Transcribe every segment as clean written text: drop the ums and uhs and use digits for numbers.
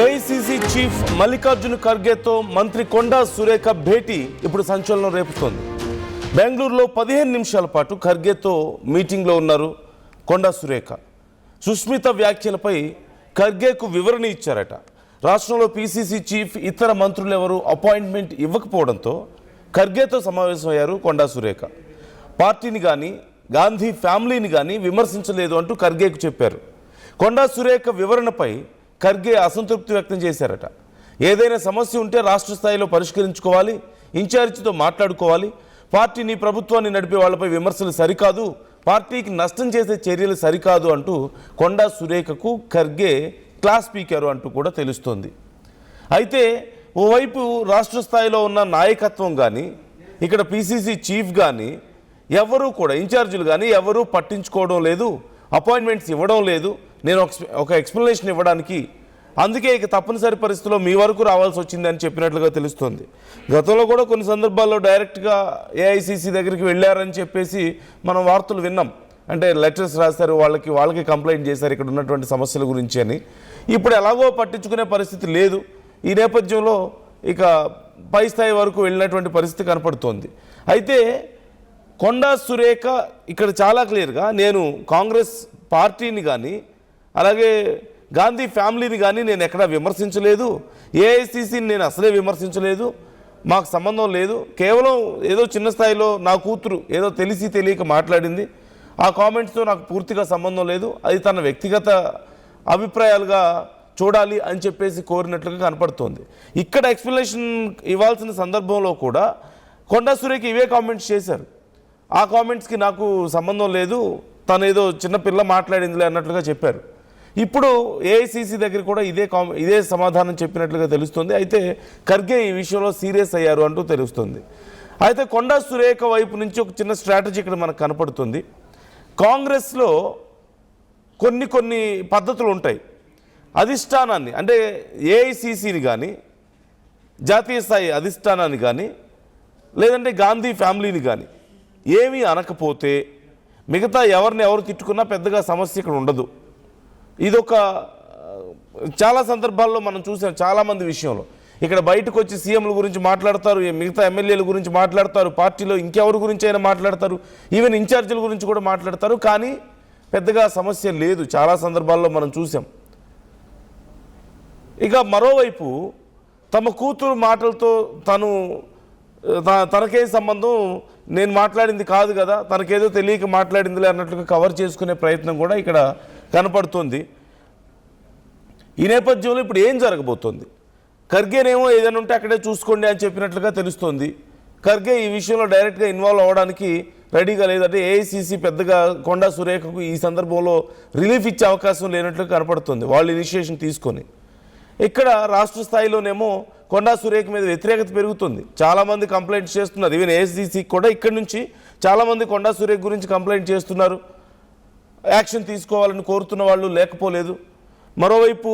AICC chief Mallikarjuna ఖర్గేతో మంత్రి కొండా సురేఖ భేటీ ఇప్పుడు సంచలనం రేపుతోంది. బెంగళూరులో 15 నిమిషాల పాటు ఖర్గేతో మీటింగ్లో ఉన్నారు కొండా సురేఖ. సుష్మిత వ్యాఖ్యలపై ఖర్గేకు వివరణ ఇచ్చారట. రాష్ట్రంలో పీసీసీ చీఫ్ ఇతర మంత్రులు ఎవరు అపాయింట్మెంట్ ఇవ్వకపోవడంతో ఖర్గేతో సమావేశమయ్యారు కొండా సురేఖ. పార్టీని కానీ గాంధీ ఫ్యామిలీని కానీ విమర్శించలేదు అంటూ ఖర్గేకు చెప్పారు. కొండా సురేఖ వివరణపై ఖర్గే అసంతృప్తి వ్యక్తం చేశారట. ఏదైనా సమస్య ఉంటే రాష్ట్ర స్థాయిలో పరిష్కరించుకోవాలి, ఇన్ఛార్జితో మాట్లాడుకోవాలి, పార్టీని ప్రభుత్వాన్ని నడిపే వాళ్ళపై విమర్శలు సరికాదు, పార్టీకి నష్టం చేసే చర్యలు సరికాదు అంటూ కొండా సురేఖకు ఖర్గే క్లాస్ స్పీకరు అంటూ కూడా తెలుస్తోంది. అయితే ఓవైపు రాష్ట్ర స్థాయిలో ఉన్న నాయకత్వం కానీ ఇక్కడ పీసీసీ చీఫ్ కానీ ఎవరూ కూడా ఇన్ఛార్జీలు కానీ ఎవరూ పట్టించుకోవడం లేదు, అపాయింట్మెంట్స్ ఇవ్వడం లేదు. నేను ఒక ఎక్స్ప్లెనేషన్ ఇవ్వడానికి అందుకే ఇక తప్పనిసరి పరిస్థితుల్లో మీ వరకు రావాల్సి వచ్చింది అని చెప్పినట్లుగా తెలుస్తుంది. గతంలో కూడా కొన్ని సందర్భాల్లో డైరెక్ట్గా ఏఐసీసీ దగ్గరికి వెళ్ళారని చెప్పేసి మనం వార్తలు విన్నాం. అంటే లెటర్స్ రాశారు, వాళ్ళకి కంప్లైంట్ చేశారు ఇక్కడ ఉన్నటువంటి సమస్యల గురించి అని. ఇప్పుడు ఎలాగో పట్టించుకునే పరిస్థితి లేదు. ఈ నేపథ్యంలో ఇక పై స్థాయి వరకు వెళ్ళినటువంటి పరిస్థితి కనపడుతోంది. అయితే కొండా సురేఖ ఇక్కడ చాలా క్లియర్గా నేను కాంగ్రెస్ పార్టీని కానీ అలాగే గాంధీ ఫ్యామిలీని కానీ నేను ఎక్కడా విమర్శించలేదు, ఏఐసీసీని నేను అసలే విమర్శించలేదు, మాకు సంబంధం లేదు, కేవలం ఏదో చిన్న స్థాయిలో నా కూతురు ఏదో తెలిసి తెలియక మాట్లాడింది, ఆ కామెంట్స్తో నాకు పూర్తిగా సంబంధం లేదు, అది తన వ్యక్తిగత అభిప్రాయాలుగా చూడాలి అని చెప్పేసి కోరినట్లుగా కనపడుతోంది. ఇక్కడ ఎక్స్ప్లెనేషన్ ఇవ్వాల్సిన సందర్భంలో కూడా కొండా సురేఖ ఇవే కామెంట్స్ చేశారు. ఆ కామెంట్స్కి నాకు సంబంధం లేదు, తను ఏదో చిన్నపిల్ల మాట్లాడిందిలే అన్నట్లుగా చెప్పారు. ఇప్పుడు ఏఐసీసీ దగ్గర కూడా ఇదే సమాధానం చెప్పినట్లుగా తెలుస్తుంది. అయితే ఖర్గే ఈ విషయంలో సీరియస్ అయ్యారు అంటూ తెలుస్తుంది. అయితే కొండా సురేఖ వైపు నుంచి ఒక చిన్న స్ట్రాటజీ ఇక్కడ మనకు కనపడుతుంది. కాంగ్రెస్లో కొన్ని పద్ధతులు ఉంటాయి. అధిష్టానాన్ని అంటే ఏఐసీసీని కానీ జాతీయ స్థాయి అధిష్టానాన్ని కానీ లేదంటే గాంధీ ఫ్యామిలీని కానీ ఏమీ అనకపోతే మిగతా ఎవరు తిట్టుకున్నా పెద్దగా సమస్య ఇక్కడ ఉండదు. ఇదొక చాలా సందర్భాల్లో మనం చూసాం. చాలామంది విషయంలో ఇక్కడ బయటకు వచ్చి సీఎంల గురించి మాట్లాడతారు, మిగతా ఎమ్మెల్యేల గురించి మాట్లాడతారు, పార్టీలో ఇంకెవరి గురించి అయినా మాట్లాడతారు, ఈవెన్ ఇన్ఛార్జీల గురించి కూడా మాట్లాడతారు, కానీ పెద్దగా సమస్య లేదు. చాలా సందర్భాల్లో మనం చూసాం. ఇక మరోవైపు తమ కూతురు మాటలతో తనకేం సంబంధం, నేను మాట్లాడింది కాదు కదా, తనకేదో తెలియక మాట్లాడిందిలే అన్నట్లుగా కవర్ చేసుకునే ప్రయత్నం కూడా ఇక్కడ కనపడుతుంది. ఈ నేపథ్యంలో ఇప్పుడు ఏం జరగబోతోంది? ఖర్గేనేమో ఏదైనా ఉంటే అక్కడే చూసుకోండి అని చెప్పినట్లుగా తెలుస్తోంది. ఖర్గే ఈ విషయంలో డైరెక్ట్గా ఇన్వాల్వ్ అవ్వడానికి రెడీగా లేదంటే ఏఐసీసీ పెద్దగా కొండా సురేఖకు ఈ సందర్భంలో రిలీఫ్ ఇచ్చే అవకాశం లేనట్లుగా కనపడుతుంది వాళ్ళు ఇనిషియేషన్ తీసుకొని. ఇక్కడ రాష్ట్ర స్థాయిలోనేమో కొండా సురేఖ మీద వ్యతిరేకత పెరుగుతుంది. చాలామంది కంప్లైంట్స్ చేస్తున్నారు. ఈవెన్ ఏఐసీసీకి కూడా ఇక్కడి నుంచి చాలామంది కొండా సురేఖ గురించి కంప్లైంట్ చేస్తున్నారు. యాక్షన్ తీసుకోవాలని కోరుతున్న వాళ్ళు లేకపోలేదు. మరోవైపు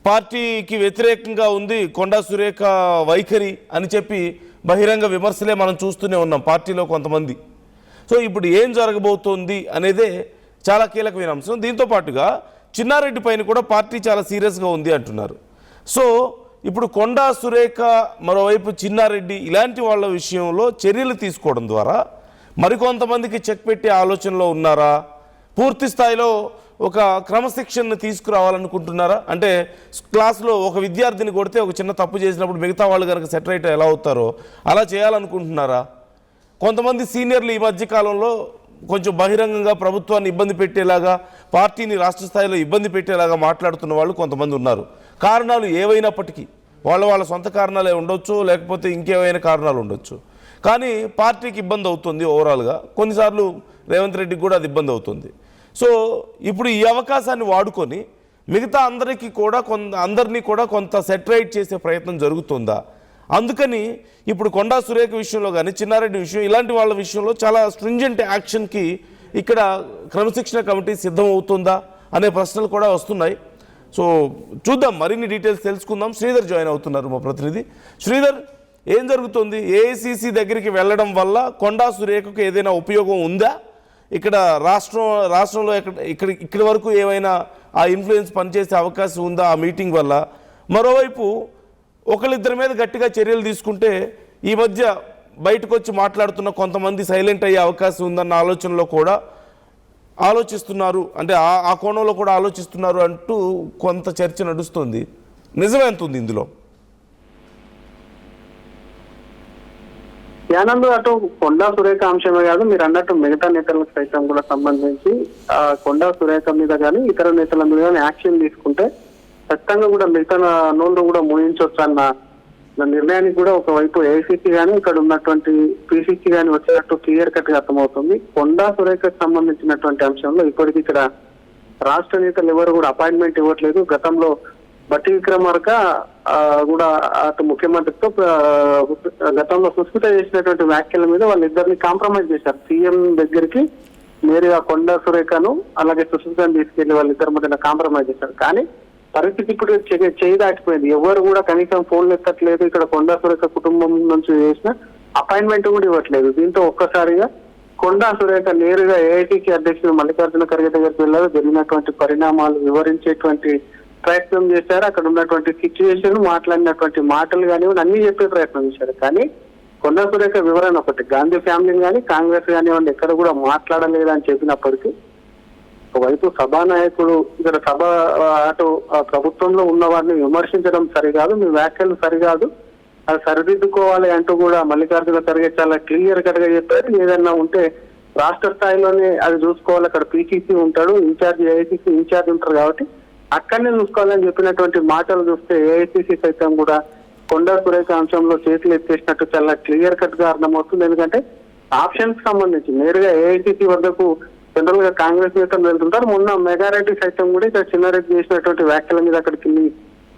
పార్టీకి వ్యతిరేకంగా ఉంది కొండా సురేఖ వైఖరి అని చెప్పి బహిరంగ విమర్శలే మనం చూస్తూనే ఉన్నాం పార్టీలో కొంతమంది. సో ఇప్పుడు ఏం జరగబోతోంది అనేదే చాలా కీలకమైన అంశం. దీంతో పాటుగా చిన్నారెడ్డి పైన కూడా పార్టీ చాలా సీరియస్గా ఉంది అంటున్నారు. సో ఇప్పుడు కొండా సురేఖ మరోవైపు చిన్నారెడ్డి ఇలాంటి వాళ్ళ విషయంలో చర్యలు తీసుకోవడం ద్వారా మరికొంతమందికి చెక్ పెట్టే ఆలోచనలో ఉన్నారా? పూర్తి స్థాయిలో ఒక క్రమశిక్షణను తీసుకురావాలనుకుంటున్నారా? అంటే క్లాస్లో ఒక విద్యార్థిని కొడితే ఒక చిన్న తప్పు చేసినప్పుడు మిగతా వాళ్ళు కనుక సెటరేట్ ఎలా అవుతారో అలా చేయాలనుకుంటున్నారా? కొంతమంది సీనియర్లు ఈ మధ్యకాలంలో కొంచెం బహిరంగంగా ప్రభుత్వాన్ని ఇబ్బంది పెట్టేలాగా, పార్టీని రాష్ట్ర స్థాయిలో ఇబ్బంది పెట్టేలాగా మాట్లాడుతున్న వాళ్ళు కొంతమంది ఉన్నారు. కారణాలు ఏవైనప్పటికీ వాళ్ళ సొంత కారణాలే ఉండొచ్చు, లేకపోతే ఇంకేమైనా కారణాలు ఉండొచ్చు. కానీ పార్టీకి ఇబ్బంది అవుతుంది ఓవరాల్గా. కొన్నిసార్లు రేవంత్ రెడ్డికి కూడా అది ఇబ్బంది అవుతుంది. సో ఇప్పుడు ఈ అవకాశాన్ని వాడుకొని మిగతా అందరినీ కూడా కొంత సెటరైట్ చేసే ప్రయత్నం జరుగుతుందా? అందుకని ఇప్పుడు కొండా సురేఖ విషయంలో కానీ చిన్నారెడ్డి విషయం ఇలాంటి వాళ్ళ విషయంలో చాలా స్ట్రింజెంట్ యాక్షన్కి ఇక్కడ క్రమశిక్షణ కమిటీ సిద్ధం అవుతుందా అనే ప్రశ్నలు కూడా వస్తున్నాయి. సో చూద్దాం, మరిన్ని డీటెయిల్స్ తెలుసుకుందాం. శ్రీధర్ జాయిన్ అవుతున్నారు, మా ప్రతినిధి. శ్రీధర్, ఏం జరుగుతుంది? ఏఐసీసీ దగ్గరికి వెళ్ళడం వల్ల కొండా సురేఖకు ఏదైనా ఉపయోగం ఉందా? ఇక్కడ రాష్ట్రంలో ఇక్కడి వరకు ఏమైనా ఆ ఇన్ఫ్లుయెన్స్ పనిచేసే అవకాశం ఉందా ఆ మీటింగ్ వల్ల? మరోవైపు ఒకళ్ళిద్దరి మీద గట్టిగా చర్యలు తీసుకుంటే ఈ మధ్య బయటకు వచ్చి మాట్లాడుతున్న కొంతమంది సైలెంట్ అయ్యే అవకాశం ఉందన్న ఆలోచనలో కూడా ఆలోచిస్తున్నారు, అంటే ఆ కోణంలో కూడా ఆలోచిస్తున్నారు అంటూ కొంత చర్చ నడుస్తుంది. నిజమేంత ఉంది ఇందులో? ధ్యానంలో అటు కొండా సురేఖ అంశమే కాదు, మీరు అన్నట్టు మిగతా నేతలకు సైతం కూడా సంబంధించి కొండా సురేఖ మీద కానీ ఇతర నేతల మీద కానీ యాక్షన్ తీసుకుంటే ఖచ్చితంగా కూడా మిగతా నోళ్ళు కూడా మోయించవచ్చు అన్న నిర్ణయానికి కూడా ఒకవైపు ఏఐసీసీ కానీ ఇక్కడ ఉన్నటువంటి పిసిసి కానీ వచ్చినట్టు క్లియర్ కట్ గా అర్థమవుతుంది. కొండా సురేఖకు సంబంధించినటువంటి అంశంలో ఇప్పటికీ ఇక్కడ రాష్ట్ర నేతలు ఎవరు కూడా అపాయింట్మెంట్ ఇవ్వట్లేదు. గతంలో బట్టి విక్రమార్క కూడా అటు ముఖ్యమంత్రితో గతంలో సుస్మిత చేసినటువంటి వ్యాఖ్యల మీద వాళ్ళిద్దరిని కాంప్రమైజ్ చేశారు. సీఎం దగ్గరికి నేరుగా కొండా సురేఖను అలాగే సుస్మితను తీసుకెళ్లి వాళ్ళిద్దరి మధ్యన కాంప్రమైజ్ చేశారు. కానీ పరిస్థితి ఇప్పుడు చేయి దాటిపోయింది. ఎవరు కూడా కనీసం ఫోన్లు ఎత్తట్లేదు. ఇక్కడ కొండా సురేఖ కుటుంబం నుంచి చేసిన అపాయింట్మెంట్ కూడా ఇవ్వట్లేదు. దీంతో ఒక్కసారిగా కొండా సురేఖ నేరుగా ఏఐటీసీ అధ్యక్షుడు మల్లికార్జున ఖర్గే దగ్గరికి వెళ్ళారు. జరిగినటువంటి పరిణామాలు వివరించేటువంటి ప్రయత్నం చేశారు. అక్కడ ఉన్నటువంటి సిచ్యువేషన్, మాట్లాడినటువంటి మాటలు కానివ్వండి అన్ని చెప్పే ప్రయత్నం చేశారు. కానీ కొండా సురేఖ వివరణ ఒకటి, గాంధీ ఫ్యామిలీని కానీ కాంగ్రెస్ కానివ్వండి ఎక్కడ కూడా మాట్లాడలేదని చెప్పినప్పటికీ ఒకవైపు సభానాయకుడు ఇక్కడ సభ అటు ప్రభుత్వంలో ఉన్న వారిని విమర్శించడం సరికాదు, మీ వ్యాఖ్యలు సరికాదు, అది సరిదిద్దుకోవాలి అంటూ కూడా మల్లికార్జున ఖర్గే చాలా క్లియర్ కట్ గా చెప్పారు. ఏదన్నా ఉంటే రాష్ట్ర స్థాయిలోనే అది చూసుకోవాలి. అక్కడ పీసీసీ ఉంటాడు, ఇన్ఛార్జ్ ఏఐసీసీ ఇన్ఛార్జ్ ఉంటారు కాబట్టి అక్కడనే చూసుకోవాలని చెప్పినటువంటి మాటలు చూస్తే ఏఐసీసీ సైతం కూడా కొండా సురేఖ అంశంలో చేతులు ఎత్తేసినట్టు చాలా క్లియర్ కట్ గా అర్థమవుతుంది. ఎందుకంటే ఆప్షన్స్ సంబంధించి నేరుగా ఏఐసీసీ వద్దకు జనరల్ గా కాంగ్రెస్ నేతలు వెళ్తుంటారు. మొన్న మెగారెడ్డి సైతం కూడా ఇక్కడ చిన్నారెడ్డి చేసినటువంటి వ్యాఖ్యల మీద అక్కడికి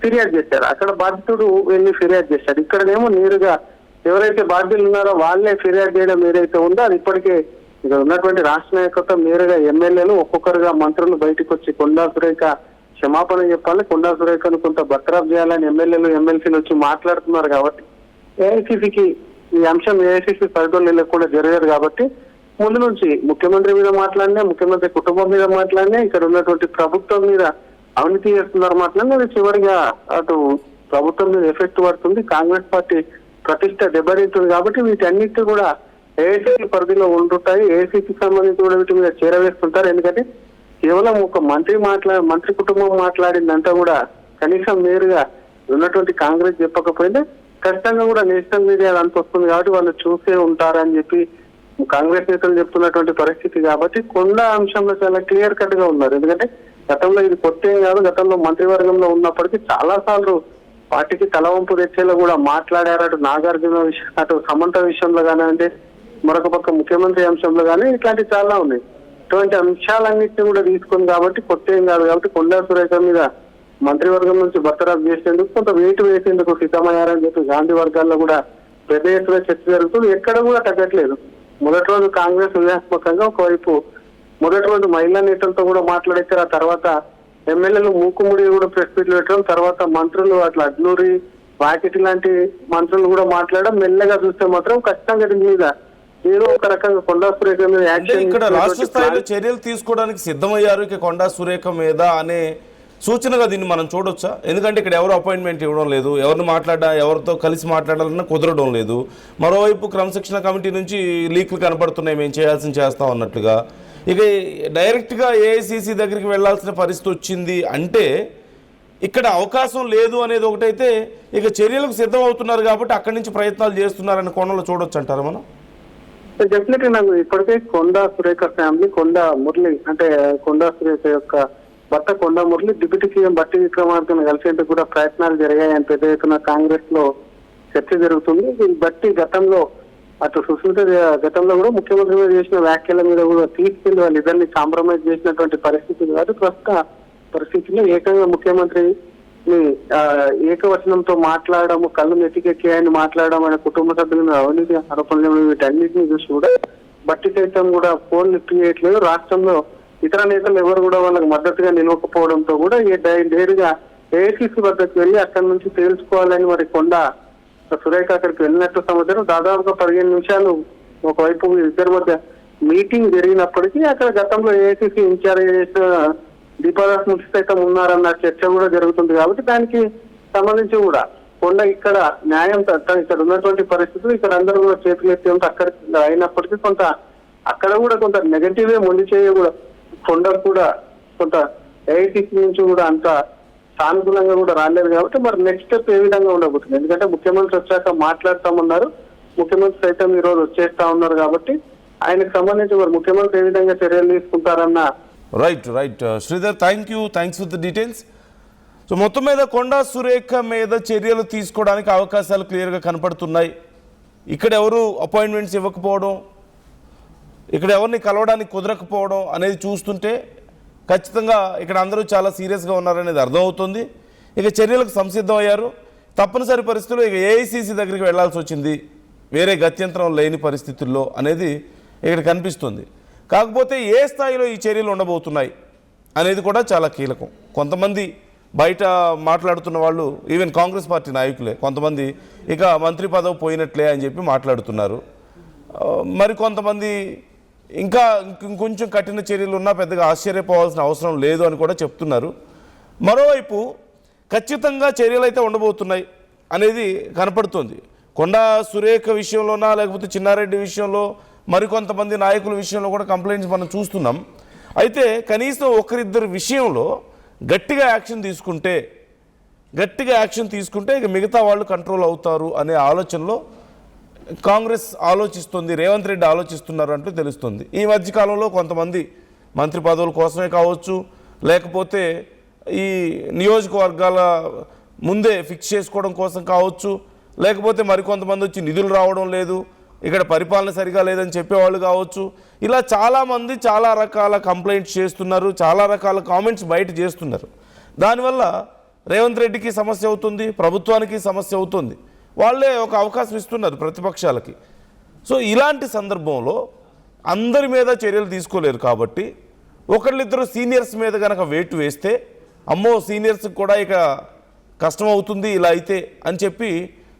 ఫిర్యాదు చేశారు. అక్కడ బాధితుడు వెళ్ళి ఫిర్యాదు చేశాడు. ఇక్కడనేమో నేరుగా ఎవరైతే బాధ్యులు ఉన్నారో వాళ్ళే ఫిర్యాదు చేయడం ఏదైతే ఉందో అది ఇప్పటికే ఇక్కడ ఉన్నటువంటి రాష్ట్ర నాయకత్వం నేరుగా ఎమ్మెల్యేలు ఒక్కొక్కరుగా మంత్రులు బయటకు వచ్చి కొండా సురేఖ క్షమాపణ చెప్పాలి, కొండా సురేఖను కొంత బర్తరఫ్ చేయాలని ఎమ్మెల్యేలు ఎమ్మెల్సీలు వచ్చి మాట్లాడుతున్నారు. కాబట్టి ఏఐసీసీకి ఈ అంశం ఏఐసీసీ పరిధిలో కూడా జరగదు. కాబట్టి ముందు నుంచి ముఖ్యమంత్రి మీద మాట్లాడినా, ముఖ్యమంత్రి కుటుంబం మీద మాట్లాడినా, ఇక్కడ ఉన్నటువంటి ప్రభుత్వం మీద అవినీతి చేస్తున్నారు మాట్లాడినా అది చివరిగా అటు ప్రభుత్వం మీద ఎఫెక్ట్ పడుతుంది. కాంగ్రెస్ పార్టీ ప్రతిష్ట దెబ్బతింటుంది. కాబట్టి వీటన్నిటి కూడా ఏఐసీసీ పరిధిలో ఉంటుంటాయి. ఏఐసీసీకి సంబంధించి కూడా వీటి మీద చేరవేస్తుంటారు. ఎందుకంటే కేవలం ఒక మంత్రి కుటుంబం మాట్లాడిందంతా కూడా కనీసం నేరుగా ఉన్నటువంటి కాంగ్రెస్ చెప్పకపోయినా ఖచ్చితంగా కూడా నేషనల్ మీడియా అంత వస్తుంది కాబట్టి వాళ్ళు చూసే ఉంటారని చెప్పి కాంగ్రెస్ నేతలు చెప్తున్నటువంటి పరిస్థితి. కాబట్టి కొండా అంశంలో చాలా క్లియర్ కట్ గా ఉన్నారు. ఎందుకంటే గతంలో ఇది కొత్త కాదు, గతంలో మంత్రివర్గంలో ఉన్నప్పటికీ చాలా సార్లు పార్టీకి తలవంపు తెచ్చేలా కూడా మాట్లాడారు. అటు నాగార్జున విషయం, అటు సమంత విషయంలో కానివ్వండి, మరొక పక్క ముఖ్యమంత్రి అంశంలో కానీ ఇట్లాంటివి చాలా ఉన్నాయి. ఇటువంటి అంశాలన్నింటినీ కూడా తీసుకుంది కాబట్టి కొత్త ఏం కాదు. కాబట్టి కొండా సురేఖ మీద మంత్రివర్గం నుంచి బర్తరఫ్ చేసేందుకు కొంత వేటు వేసేందుకు సిద్ధమయ్యారని చెప్పి గాంధీ వర్గాల్లో కూడా పెద్ద ఎత్తున చర్చ జరుగుతుంది. ఎక్కడ కూడా తగ్గట్లేదు. మొదటి రోజు కాంగ్రెస్ వ్యూహాత్మకంగా ఒకవైపు మొదటి రోజు మహిళా నేతలతో కూడా మాట్లాడేశారు. ఆ తర్వాత ఎమ్మెల్యేలు మూకుముడి కూడా ప్రెస్ మీట్లు పెట్టడం, తర్వాత మంత్రులు అట్లా అడ్లూరి వాకిటి లాంటి మంత్రులు కూడా మాట్లాడడం, మెల్లగా చూస్తే మాత్రం ఖచ్చితంగా దీని మీద ఏదో ఒక రకంగా కొండా సురేఖ మీద యాక్షన్ ఇక్కడ రాష్ట్ర స్థాయిలో చర్యలు తీసుకోవడానికి సిద్ధమయ్యారు ఇక కొండా సురేఖ మీద అనే సూచనగా దీన్ని మనం చూడొచ్చా? ఎందుకంటే ఇక్కడ ఎవరు అపాయింట్మెంట్ ఇవ్వడం లేదు, ఎవరితో కలిసి మాట్లాడాలన్నా కుదరడం లేదు. మరోవైపు క్రమశిక్షణ కమిటీ నుంచి లీక్లు కనబడుతున్నాయి, మేము చేయాల్సింది చేస్తాం అన్నట్లుగా. ఇక డైరెక్ట్గా ఏఐసీసీ దగ్గరికి వెళ్లాల్సిన పరిస్థితి వచ్చింది అంటే ఇక్కడ అవకాశం లేదు అనేది ఒకటైతే, ఇక చర్యలకు సిద్ధం అవుతున్నారు కాబట్టి అక్కడి నుంచి ప్రయత్నాలు చేస్తున్నారనే కోణంలో చూడొచ్చు అంటారా మనం? డెఫినెట్లీ నాకు ఇప్పటికే కొండా సురేఖ ఫ్యామిలీ, కొండా మురళి అంటే కొండా సురేఖ యొక్క భర్త కొండా మురళి డిప్యూటీ సీఎం బట్టి విక్రమార్కను కలిసేందుకు కూడా ప్రయత్నాలు జరిగాయని పెద్ద ఎత్తున కాంగ్రెస్ లో చర్చ జరుగుతుంది. బట్టి గతంలో అటు సుస్మిత గతంలో కూడా ముఖ్యమంత్రి మీద చేసిన వ్యాఖ్యల మీద కూడా తీసుకెళ్లి వాళ్ళిద్దరిని కాంప్రమైజ్ చేసినటువంటి పరిస్థితి కాదు. ప్రస్తుత పరిస్థితిలో ఏకంగా ముఖ్యమంత్రిని ఏకవచనంతో మాట్లాడము, కళ్ళు నెత్తికెక్కాయని మాట్లాడడం, ఆయన కుటుంబ సభ్యులను అవినీతి ఆరోపణలు వీటన్నిటిని చూసి కూడా బట్టి సైతం కూడా ఫోన్ లిఫ్ట్ చేయట్లేదు. రాష్ట్రంలో ఇతర నేతలు ఎవరు కూడా వాళ్ళకి మద్దతుగా నిలవకపోవడంతో కూడా నేరుగా ఏఐసీసీ వద్దకు వెళ్ళి అక్కడి నుంచి తేల్చుకోవాలని మరి కొండా సురేఖ అక్కడికి వెళ్ళినట్టు సమాచారం. దాదాపుగా 15 నిమిషాలు ఒకవైపు ఇద్దరి మధ్య మీటింగ్ జరిగినప్పటికీ అక్కడ గతంలో ఏఐసీసీ ఇన్ఛార్జ్ చేసిన దీపాదాస్ మున్సి సైతం ఉన్నారన్న చర్చ కూడా జరుగుతుంది. కాబట్టి దానికి సంబంధించి కూడా కొండ ఇక్కడ న్యాయం ఇక్కడ ఉన్నటువంటి పరిస్థితులు ఇక్కడ అందరూ కూడా చేతులు ఎత్తి ఉంటే అక్కడ అయినప్పటికీ కొంత అక్కడ కూడా కొంత నెగటివ్ మొండి చేయ కూడా కొండ కూడా కొంత ఏఐటీసీ నుంచి కూడా అంత సానుకూలంగా కూడా రాలేదు. కాబట్టి మరి నెక్స్ట్ స్టెప్ ఏ విధంగా ఉండబోతుంది? ఎందుకంటే ముఖ్యమంత్రి వచ్చాక మాట్లాడుతామన్నారు, ముఖ్యమంత్రి సైతం ఈ రోజు వచ్చేస్తా ఉన్నారు. కాబట్టి ఆయనకు సంబంధించి మరి ముఖ్యమంత్రి ఏ విధంగా చర్యలు తీసుకుంటారన్న right Sridhar, thanks for the details. So మొత్తం మీద కొండా సురేఖ మీద చర్యలు తీసుకోవడానికి అవకాశాలు క్లియర్గా కనపడుతున్నాయి. ఇక్కడ ఎవరు అపాయింట్మెంట్స్ ఇవ్వకపోవడం, ఇక్కడ ఎవరిని కలవడానికి కుదరకపోవడం అనేది చూస్తుంటే ఖచ్చితంగా ఇక్కడ అందరూ చాలా సీరియస్గా ఉన్నారనేది అర్థమవుతుంది. ఇక చర్యలకు సంసిద్ధం అయ్యారు. తప్పనిసరి పరిస్థితుల్లో ఇక ఏఐసీసీ దగ్గరికి వెళ్లాల్సి వచ్చింది, వేరే గత్యంతరం లేని పరిస్థితుల్లో అనేది ఇక్కడ కనిపిస్తుంది. కాకపోతే ఏ స్థాయిలో ఈ చర్యలు ఉండబోతున్నాయి అనేది కూడా చాలా కీలకం. కొంతమంది బయట మాట్లాడుతున్న వాళ్ళు, ఈవెన్ కాంగ్రెస్ పార్టీ నాయకులే కొంతమంది ఇక మంత్రి పదవి పోయినట్లే అని చెప్పి మాట్లాడుతున్నారు. మరి కొంతమంది ఇంకా ఇంకొంచెం కఠిన చర్యలు ఉన్నా పెద్దగా ఆశ్చర్యపోవాల్సిన అవసరం లేదు అని కూడా చెప్తున్నారు. మరోవైపు ఖచ్చితంగా చర్యలు అయితే ఉండబోతున్నాయి అనేది కనపడుతుంది. కొండా సురేఖ విషయంలోనా లేకపోతే చిన్నారెడ్డి విషయంలో మరికొంతమంది నాయకుల విషయంలో కూడా కంప్లైంట్స్ మనం చూస్తున్నాం. అయితే కనీసం ఒకరిద్దరు విషయంలో గట్టిగా యాక్షన్ తీసుకుంటే ఇక మిగతా వాళ్ళు కంట్రోల్ అవుతారు అనే ఆలోచనలో కాంగ్రెస్ ఆలోచిస్తుంది, రేవంత్ రెడ్డి ఆలోచిస్తున్నారు అంటూ తెలుస్తుంది. ఈ మధ్యకాలంలో కొంతమంది మంత్రి పదవుల కోసమే కావచ్చు, లేకపోతే ఈ నియోజకవర్గాల ముందే ఫిక్స్ చేసుకోవడం కోసం కావచ్చు, లేకపోతే మరికొంతమంది వచ్చి నిధులు రావడం లేదు, ఇక్కడ పరిపాలన సరిగా లేదని చెప్పేవాళ్ళు కావచ్చు. ఇలా చాలామంది చాలా రకాల కంప్లైంట్స్ చేస్తున్నారు, చాలా రకాల కామెంట్స్ బయట చేస్తున్నారు. దానివల్ల రేవంత్ రెడ్డికి సమస్య అవుతుంది, ప్రభుత్వానికి సమస్య అవుతుంది. వాళ్ళే ఒక అవకాశం ఇస్తున్నారు ప్రతిపక్షాలకి. సో ఇలాంటి సందర్భంలో అందరి మీద చర్యలు తీసుకోలేరు. కాబట్టి ఒకళ్ళిద్దరు సీనియర్స్ మీద కనుక వేటు వేస్తే అమ్మో సీనియర్స్కి కూడా ఇక కష్టం అవుతుంది ఇలా అయితే అని చెప్పి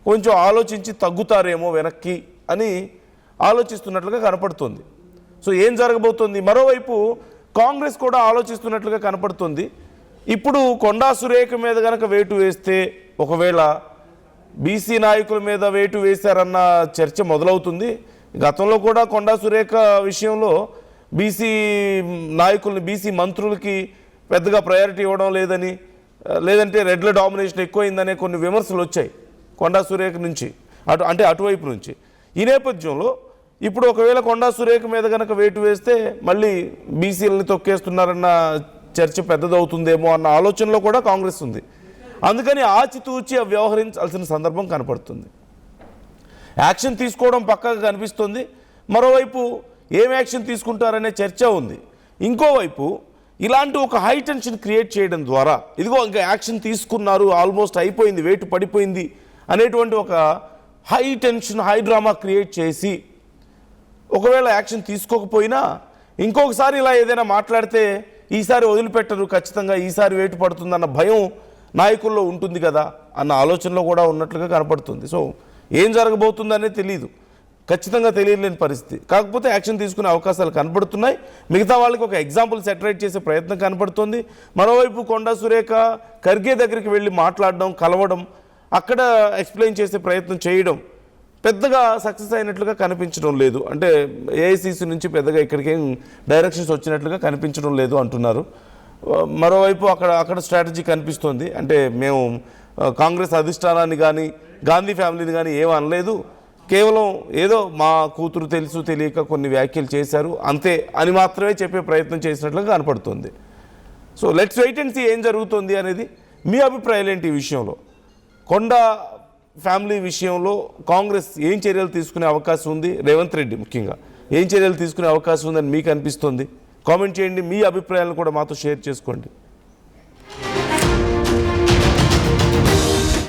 కొంచెం ఆలోచించి తగ్గుతారేమో వెనక్కి అని ఆలోచిస్తున్నట్లుగా కనపడుతుంది. సో ఏం జరగబోతుంది? మరోవైపు కాంగ్రెస్ కూడా ఆలోచిస్తున్నట్లుగా కనపడుతుంది. ఇప్పుడు కొండా సురేఖ మీద కనుక వేటు వేస్తే ఒకవేళ బీసీ నాయకుల మీద వేటు వేశారన్న చర్చ మొదలవుతుంది. గతంలో కూడా కొండా సురేఖ విషయంలో బీసీ నాయకుల్ని, బీసీ మంత్రులకి పెద్దగా ప్రయారిటీ ఇవ్వడం లేదని, లేదంటే రెడ్ల డామినేషన్ ఎక్కువైందనే కొన్ని విమర్శలు వచ్చాయి కొండా సురేఖ నుంచి, అటువైపు నుంచి. ఈ నేపథ్యంలో ఇప్పుడు ఒకవేళ కొండా సురేఖ మీద కనుక వేటు వేస్తే మళ్ళీ బీసీలని తొక్కేస్తున్నారన్న చర్చ పెద్దదవుతుందేమో అన్న ఆలోచనలో కూడా కాంగ్రెస్ ఉంది. అందుకని ఆచితూచి వ్యవహరించాల్సిన సందర్భం కనపడుతుంది. యాక్షన్ తీసుకోవడం పక్కగా కనిపిస్తుంది. మరోవైపు ఏం యాక్షన్ తీసుకుంటారనే చర్చ ఉంది. ఇంకోవైపు ఇలాంటి ఒక హై టెన్షన్ క్రియేట్ చేయడం ద్వారా ఇదిగో ఇంకా యాక్షన్ తీసుకున్నారు, ఆల్మోస్ట్ అయిపోయింది, వేటు పడిపోయింది అనేటువంటి ఒక high tension, high drama create చేసి ఒకవేళ యాక్షన్ తీసుకోకపోయినా ఇంకొకసారి ఇలా ఏదైనా మాట్లాడితే ఈసారి వదిలిపెట్టరు, ఖచ్చితంగా ఈసారి వేటు పడుతుందన్న భయం నాయకుల్లో ఉంటుంది కదా అన్న ఆలోచనలో కూడా ఉన్నట్లుగా కనపడుతుంది. సో ఏం జరగబోతుందనే తెలియదు, ఖచ్చితంగా తెలియలేని పరిస్థితి. కాకపోతే యాక్షన్ తీసుకునే అవకాశాలు కనపడుతున్నాయి. మిగతా వాళ్ళకి ఒక ఎగ్జాంపుల్ సెటరేట్ చేసే ప్రయత్నం కనపడుతుంది. మరోవైపు కొండా సురేఖ ఖర్గే దగ్గరికి వెళ్ళి మాట్లాడడం, కలవడం, అక్కడ ఎక్స్ప్లెయిన్ చేసే ప్రయత్నం చేయడం పెద్దగా సక్సెస్ అయినట్లుగా కనిపించడం లేదు. అంటే ఏఐసీసీ నుంచి పెద్దగా ఇక్కడికేం డైరెక్షన్స్ వచ్చినట్లుగా కనిపించడం లేదు అంటున్నారు. మరోవైపు అక్కడ స్ట్రాటజీ కనిపిస్తోంది. అంటే మేము కాంగ్రెస్ అధిష్టానాన్ని కానీ గాంధీ ఫ్యామిలీని కానీ ఏమీ అనలేదు, కేవలం ఏదో మా కూతురు తెలుసు తెలియక కొన్ని వ్యాఖ్యలు చేశారు అంతే అని మాత్రమే చెప్పే ప్రయత్నం చేసినట్లుగా కనపడుతుంది. So let's wait and see ఏం జరుగుతుంది అనేది. మీ అభిప్రాయాలు ఏంటి ఈ విషయంలో? కొండా ఫ్యామిలీ విషయంలో కాంగ్రెస్ ఏం చర్యలు తీసుకునే అవకాశం ఉంది, రేవంత్ రెడ్డి ముఖ్యంగా ఏం చర్యలు తీసుకునే అవకాశం ఉందని మీకు అనిపిస్తుంది? కామెంట్ చేయండి. మీ అభిప్రాయాలను కూడా మాతో షేర్ చేసుకోండి.